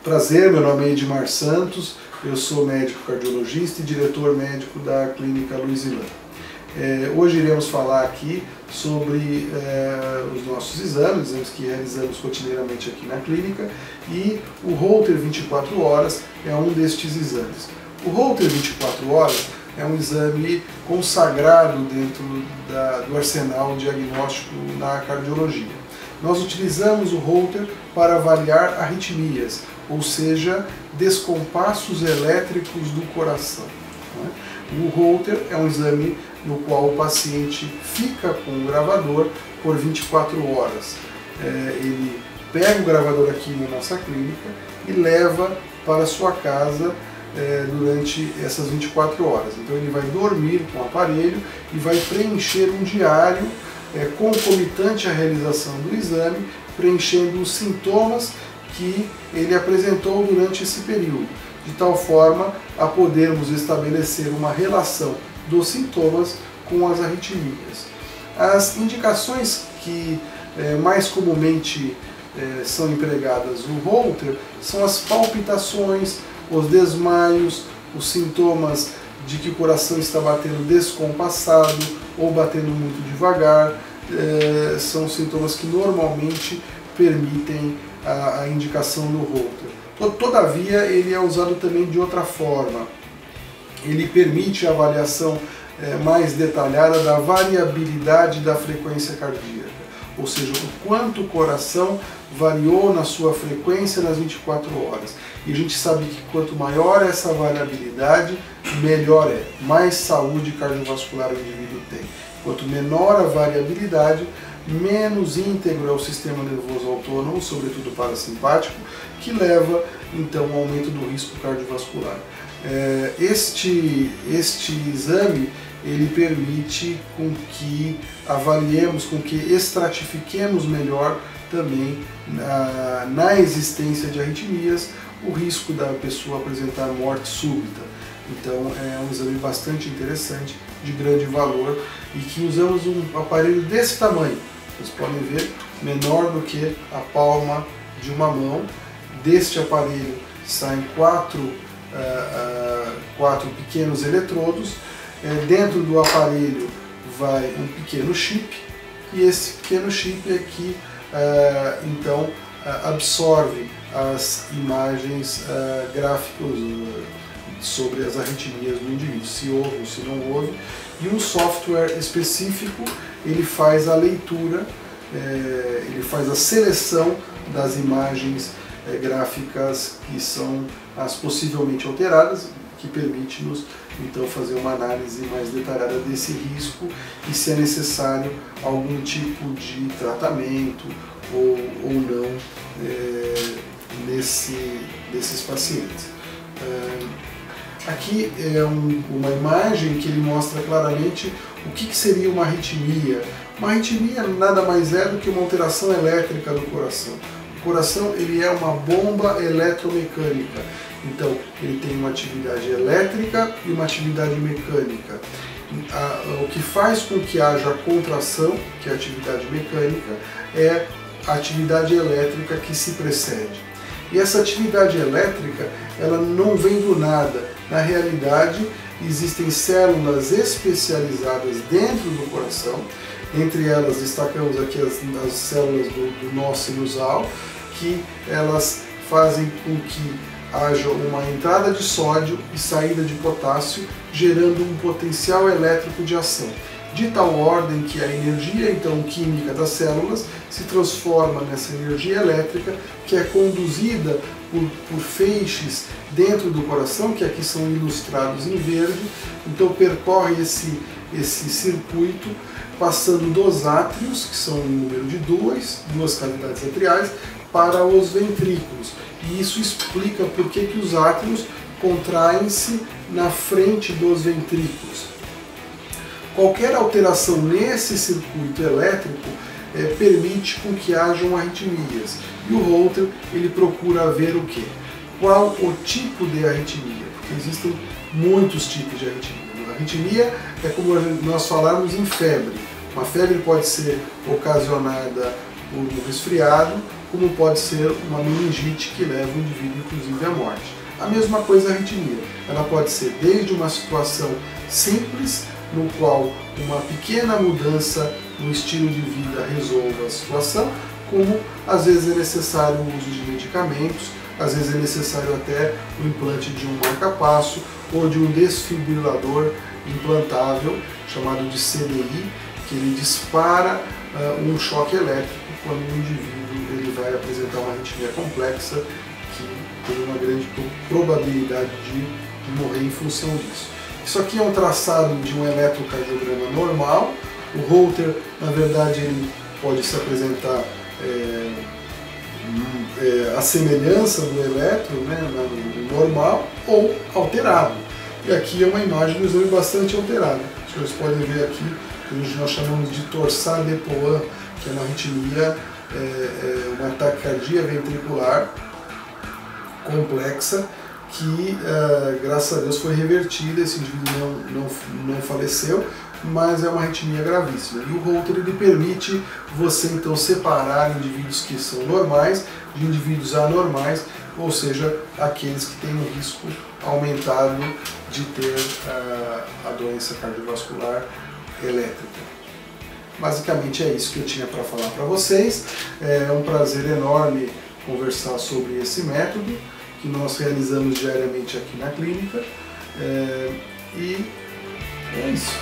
Prazer, meu nome é Edmar Santos, eu sou médico cardiologista e diretor médico da Clínica Luiz Ilan. Hoje iremos falar aqui sobre os nossos exames que realizamos rotineiramente aqui na clínica, e o Holter 24 horas é um destes exames. O Holter 24 horas é um exame consagrado dentro do arsenal diagnóstico na cardiologia. Nós utilizamos o Holter para avaliar arritmias, ou seja, descompassos elétricos do coração. O Holter é um exame no qual o paciente fica com o gravador por 24 horas. Ele pega o gravador aqui na nossa clínica e leva para a sua casa durante essas 24 horas. Então ele vai dormir com o aparelho e vai preencher um diário concomitante à realização do exame, preenchendo os sintomas que ele apresentou durante esse período, de tal forma a podermos estabelecer uma relação dos sintomas com as arritmias. As indicações que mais comumente são empregadas no Holter são as palpitações, os desmaios, os sintomas de que o coração está batendo descompassado ou batendo muito devagar, são sintomas que normalmente permitem a indicação do Holter. Todavia, ele é usado também de outra forma. Ele permite a avaliação mais detalhada da variabilidade da frequência cardíaca, ou seja, o quanto o coração variou na sua frequência nas 24 horas. E a gente sabe que quanto maior essa variabilidade, melhor é, mais saúde cardiovascular o indivíduo tem. Quanto menor a variabilidade, menos íntegro é o sistema nervoso autônomo, sobretudo parasimpático, que leva então ao aumento do risco cardiovascular. Este exame ele permite com que avaliemos, com que estratifiquemos melhor também na existência de arritmias o risco da pessoa apresentar morte súbita. Então é um exame bastante interessante, de grande valor, e que usamos um aparelho desse tamanho. Vocês podem ver, menor do que a palma de uma mão. Deste aparelho saem quatro pequenos eletrodos. Dentro do aparelho vai um pequeno chip, e esse pequeno chip é que então absorve as imagens gráficas sobre as arritmias do indivíduo, se houve ou se não houve, e um software específico ele faz a leitura, ele faz a seleção das imagens gráficas que são as possivelmente alteradas, que permite-nos então fazer uma análise mais detalhada desse risco e se é necessário algum tipo de tratamento ou não desses pacientes. Aqui é uma imagem que ele mostra claramente o que seria uma arritmia. Uma arritmia nada mais é do que uma alteração elétrica do coração. O coração ele é uma bomba eletromecânica, então ele tem uma atividade elétrica e uma atividade mecânica. O que faz com que haja contração, que é a atividade mecânica, é a atividade elétrica que se precede. E essa atividade elétrica, ela não vem do nada. Na realidade, existem células especializadas dentro do coração. Entre elas, destacamos aqui as células do nó sinusal, que elas fazem com que haja uma entrada de sódio e saída de potássio, gerando um potencial elétrico de ação, de tal ordem que a energia então química das células se transforma nessa energia elétrica, que é conduzida por feixes dentro do coração, que aqui são ilustrados em verde. Então percorre esse circuito, passando dos átrios, que são em número de duas cavidades atriais, para os ventrículos. E isso explica por que os átrios contraem-se na frente dos ventrículos. Qualquer alteração nesse circuito elétrico permite com que hajam arritmias. E o Holter ele procura ver o quê? Qual o tipo de arritmia? Porque existem muitos tipos de arritmia. A arritmia é como nós falarmos em febre. Uma febre pode ser ocasionada por um resfriado, como pode ser uma meningite que leva o indivíduo inclusive à morte. A mesma coisa a arritmia, ela pode ser desde uma situação simples, no qual uma pequena mudança no estilo de vida resolva a situação, como às vezes é necessário o uso de medicamentos, às vezes é necessário até o implante de um marca-passo ou de um desfibrilador implantável, chamado de CDI, que ele dispara um choque elétrico quando o indivíduo ele vai apresentar uma arritmia complexa, que tem uma grande probabilidade de morrer em função disso. Isso aqui é um traçado de um eletrocardiograma normal. O Holter, na verdade, ele pode se apresentar a semelhança do eletro, né, no normal, ou alterado. E aqui é uma imagem do exame bastante alterada. Vocês podem ver aqui, que nós chamamos de torsade de Poix, que é uma arritmia, uma taquicardia ventricular complexa, que graças a Deus foi revertida. Esse indivíduo não faleceu, mas é uma arritmia gravíssima. E o Holter ele permite você então separar indivíduos que são normais de indivíduos anormais, ou seja, aqueles que têm um risco aumentado de ter a doença cardiovascular elétrica. Basicamente é isso que eu tinha para falar para vocês. É um prazer enorme conversar sobre esse método que nós realizamos diariamente aqui na clínica, e é isso.